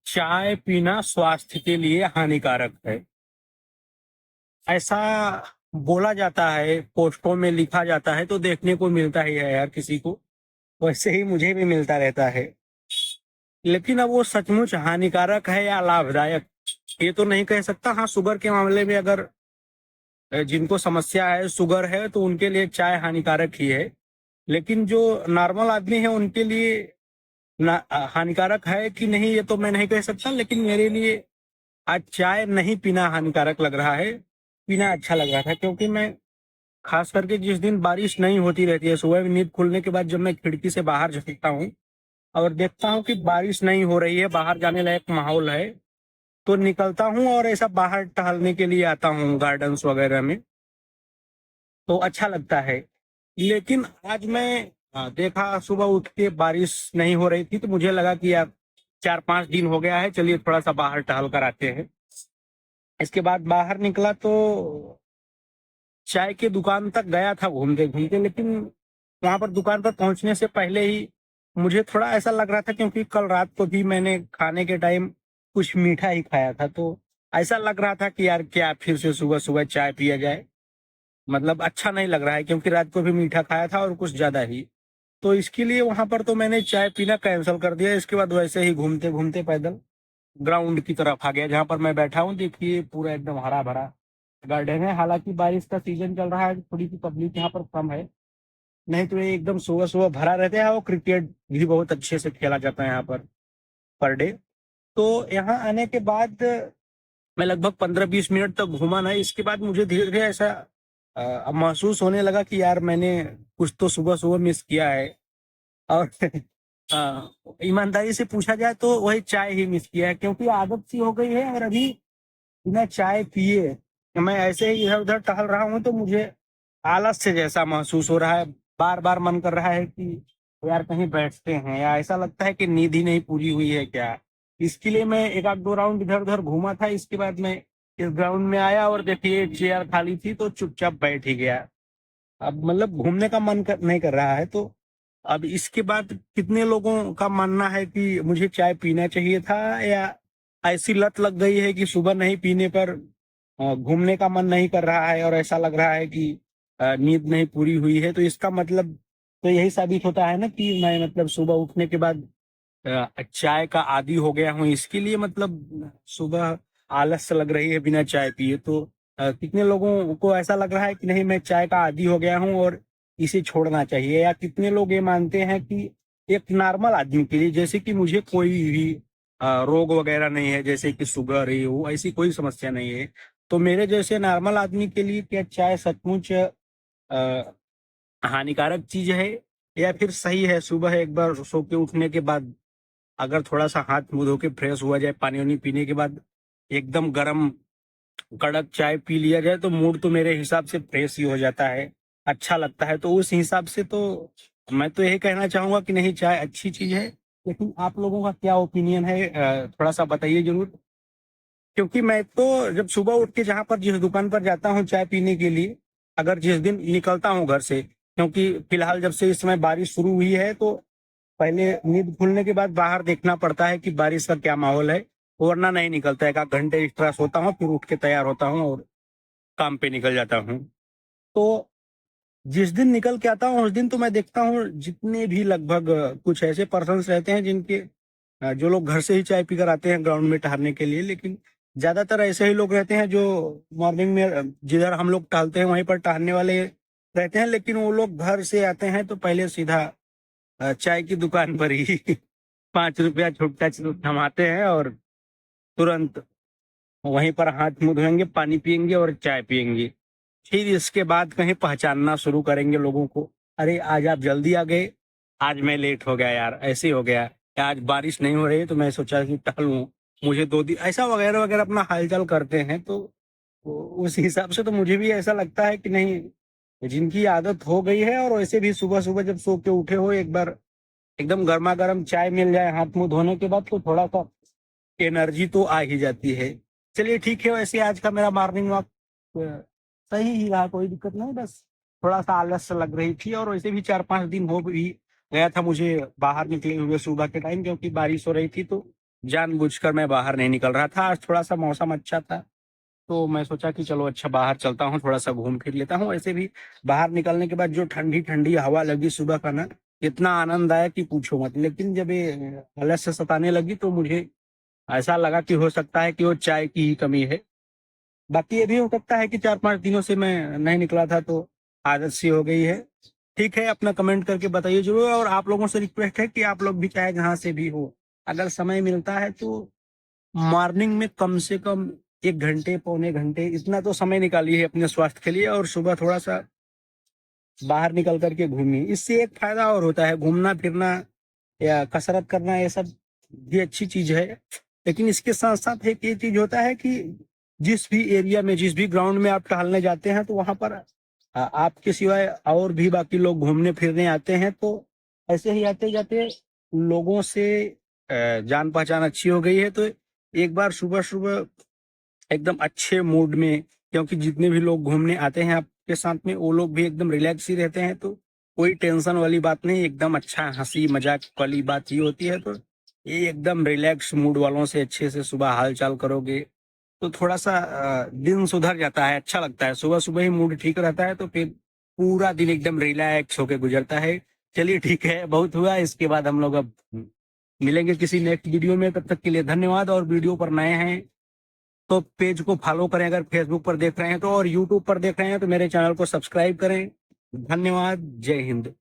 चाय पीना स्वास्थ्य के लिए हानिकारक है। ऐसा बोला जाता है, पोस्टों में लिखा जाता है तो देखने को मिलता ही है यार किसी को, वैसे ही मुझे भी मिलता रहता है। लेकिन अब वो सचमुच हानिकारक है या लाभदायक, ये तो नहीं कह सकता। हाँ, शुगर के मामले में अगर जिनको समस्या है, शुगर है, तो उनके लिए चाय हानिकारक ही है। लेकिन जो नॉर्मल आदमी है उनके लिए हानिकारक है कि नहीं ये तो मैं नहीं कह सकता। लेकिन मेरे लिए आज चाय नहीं पीना हानिकारक लग रहा है, पीना अच्छा लग रहा था। क्योंकि मैं खास करके जिस दिन बारिश नहीं होती रहती है, सुबह में नींद खुलने के बाद जब मैं खिड़की से बाहर झांकता हूँ और देखता हूँ कि बारिश नहीं हो रही है, बाहर जाने लायक माहौल है, तो निकलता हूँ और ऐसा बाहर टहलने के लिए आता हूँ गार्डन्स वगैरह में, तो अच्छा लगता है। लेकिन आज मैं देखा सुबह उठ के बारिश नहीं हो रही थी, तो मुझे लगा कि यार 4-5 दिन हो गया है, चलिए थोड़ा सा बाहर टहल कर आते हैं। इसके बाद बाहर निकला तो चाय की दुकान तक गया था घूमते घूमते, लेकिन वहां पर दुकान पर पहुंचने से पहले ही मुझे थोड़ा ऐसा लग रहा था, क्योंकि कल रात को भी मैंने खाने के टाइम कुछ मीठा ही खाया था, तो ऐसा लग रहा था कि यार क्या फिर से सुबह सुबह चाय पिया जाए। मतलब अच्छा नहीं लग रहा है, क्योंकि रात को भी मीठा खाया था और कुछ ज्यादा ही। तो इसके लिए वहां पर तो मैंने चाय पीना कैंसिल कर दिया। इसके बाद वैसे ही घूमते घूमते पैदल ग्राउंड की तरफ आ गया, जहां पर मैं बैठा हूँ। देखिए पूरा एकदम हरा भरा गार्डन है। हालांकि बारिश का सीजन चल रहा है, थोड़ी सी पब्लिक यहाँ पर कम है, नहीं तो ये एकदम सुबह सुबह भरा रहता है। और क्रिकेट भी बहुत अच्छे से खेला जाता है यहाँ पर डे। तो यहाँ आने के बाद मैं लगभग 15-20 मिनट तक घूमा ना। इसके बाद मुझे धीरे धीरे ऐसा महसूस होने लगा कि यार मैंने कुछ तो सुबह सुबह मिस किया है। और ईमानदारी से पूछा जाए तो वही चाय ही मिस किया है, क्योंकि आदत सी हो गई है। और अभी बिना चाय पिए मैं ऐसे ही इधर उधर टहल रहा हूँ, तो मुझे आलस से जैसा महसूस हो रहा है। बार बार मन कर रहा है कि यार कहीं बैठते हैं, या ऐसा लगता है कि नींद ही नहीं पूरी हुई है क्या। इसके लिए मैं एक आध दो राउंड इधर उधर घूमा था। इसके बाद मैं इस ग्राउंड में आया और देखिए चेयर खाली थी, तो चुपचाप बैठ ही गया। अब मतलब घूमने का नहीं कर रहा है। तो अब इसके बाद कितने लोगों का मानना है कि मुझे चाय पीना चाहिए था, या ऐसी लत लग गई है कि सुबह नहीं पीने पर घूमने का मन नहीं कर रहा है, और ऐसा लग रहा है कि नींद नहीं पूरी हुई है। तो इसका मतलब तो यही साबित होता है ना कि मैं मतलब सुबह उठने के बाद चाय का आदी हो गया हूँ। इसके लिए मतलब सुबह आलस लग रही है बिना चाय पिए। तो कितने लोगों को ऐसा लग रहा है कि नहीं मैं चाय का आदी हो गया हूँ और इसे छोड़ना चाहिए, या कितने लोग ये मानते हैं कि एक नॉर्मल आदमी के लिए, जैसे कि मुझे कोई भी रोग वगैरह नहीं है, जैसे कि शुगर है, वो ऐसी कोई समस्या नहीं है, तो मेरे जैसे नॉर्मल आदमी के लिए क्या चाय सचमुच हानिकारक चीज है, या फिर सही है। सुबह एक बार सो के उठने के बाद अगर थोड़ा सा हाथ मुंह धो के फ्रेश हुआ जाए, पानी वानी पीने के बाद एकदम गरम कड़क चाय पी लिया जाए, तो मूड तो मेरे हिसाब से फ्रेश ही हो जाता है, अच्छा लगता है। तो उस हिसाब से तो मैं तो यही कहना चाहूंगा कि नहीं, चाय अच्छी चीज है। लेकिन आप लोगों का क्या ओपिनियन है, थोड़ा सा बताइए जरूर। क्योंकि मैं तो जब सुबह उठ के जहां पर जिस दुकान पर जाता हूँ चाय पीने के लिए, अगर जिस दिन निकलता हूँ घर से, क्योंकि फिलहाल जब से इस समय बारिश शुरू हुई है, तो पहले नींद खुलने के बाद बाहर देखना पड़ता है कि बारिश का क्या माहौल है, वरना नहीं निकलता है। 1 घंटे एक्स्ट्रा सोता हूँ, फिर उठ के तैयार होता हूँ और काम पे निकल जाता हूँ। तो जिस दिन निकल के आता हूँ उस दिन तो मैं देखता हूँ जितने भी लगभग कुछ ऐसे पर्सन रहते हैं जिनके जो लोग घर से ही चाय पीकर आते हैं ग्राउंड में टहलने के लिए। लेकिन ज्यादातर ऐसे ही लोग रहते हैं जो मॉर्निंग में जिधर हम लोग टहलते हैं वहीं पर टहलने वाले रहते हैं। लेकिन वो लोग घर से आते हैं तो पहले सीधा चाय की दुकान पर ही 5 रुपया छुट्टा थमाते हैं, और तुरंत वहीं पर हाथ मुंह धोएंगे, पानी पियेंगे और चाय पियेंगे। फिर इसके बाद कहीं पहचानना शुरू करेंगे लोगों को, अरे आज आप जल्दी आ गए, आज मैं लेट हो गया यार, ऐसे हो गया, या आज बारिश नहीं हो रही है तो मैं सोचा कि टहलूं, मुझे 2 दिन ऐसा वगैरह वगैरह अपना हालचाल करते हैं। तो उस हिसाब से तो मुझे भी ऐसा लगता है कि नहीं, जिनकी आदत हो गई है, और वैसे भी सुबह सुबह जब सो के उठे हो एक बार एकदम गर्मा गर्म चाय मिल जाए हाथ मुंह धोने के बाद, तो थोड़ा सा एनर्जी तो आ ही जाती है। चलिए ठीक है, वैसे आज का मेरा मॉर्निंग वॉक सही ही रहा, कोई दिक्कत नहीं। बस थोड़ा सा आलस लग रही थी, और वैसे भी 4-5 दिन हो भी गया था मुझे बाहर निकले हुए सुबह के टाइम, क्योंकि बारिश हो रही थी। तो जानबूझकर मैं बाहर नहीं निकल रहा था। आज थोड़ा सा मौसम अच्छा था, तो मैं सोचा कि चलो अच्छा बाहर चलता हूँ, थोड़ा सा घूम फिर लेता हूँ। ऐसे भी बाहर निकलने के बाद जो ठंडी ठंडी हवा लगी सुबह का ना, इतना आनंद आया कि पूछो मत। लेकिन जब ये आलस से सताने लगी तो मुझे ऐसा लगा कि हो सकता है कि वो चाय की ही कमी है। बाकी ये भी हो सकता है कि 4-5 दिनों से मैं नहीं निकला था, तो आदत सी हो गई है। ठीक है, अपना कमेंट करके बताइए जरूर। और आप लोगों से रिक्वेस्ट है कि आप लोग भी चाहे जहाँ से भी हो, अगर समय मिलता है तो मॉर्निंग में कम से कम 1 घंटे, पौने घंटे इतना तो समय निकालिए अपने स्वास्थ्य के लिए, और सुबह थोड़ा सा बाहर निकल करके घूमिए। इससे एक फायदा और होता है, घूमना फिरना या कसरत करना ये सब भी अच्छी चीज है। लेकिन इसके साथ साथ एक ये चीज होता है कि जिस भी एरिया में, जिस भी ग्राउंड में आप टहलने जाते हैं, तो वहां पर आपके सिवाय और भी बाकी लोग घूमने फिरने आते हैं। तो ऐसे ही आते जाते लोगों से जान पहचान अच्छी हो गई है। तो एक बार सुबह सुबह एकदम अच्छे मूड में, क्योंकि जितने भी लोग घूमने आते हैं आपके साथ में, वो लोग भी एकदम रिलैक्स ही रहते हैं, तो कोई टेंशन वाली बात नहीं, एकदम अच्छा हंसी मजाक वाली बात ही होती है। तो ये एकदम रिलैक्स मूड वालों से अच्छे से सुबह हाल चाल करोगे तो थोड़ा सा दिन सुधर जाता है, अच्छा लगता है। सुबह सुबह ही मूड ठीक रहता है तो फिर पूरा दिन एकदम रिलैक्स होके गुजरता है। चलिए ठीक है, बहुत हुआ। इसके बाद हम लोग अब मिलेंगे किसी नेक्स्ट वीडियो में। तब तक के लिए धन्यवाद। और वीडियो पर नए हैं तो पेज को फॉलो करें, अगर फेसबुक पर देख रहे हैं तो, और यूट्यूब पर देख रहे हैं तो मेरे चैनल को सब्सक्राइब करें। धन्यवाद। जय हिंद।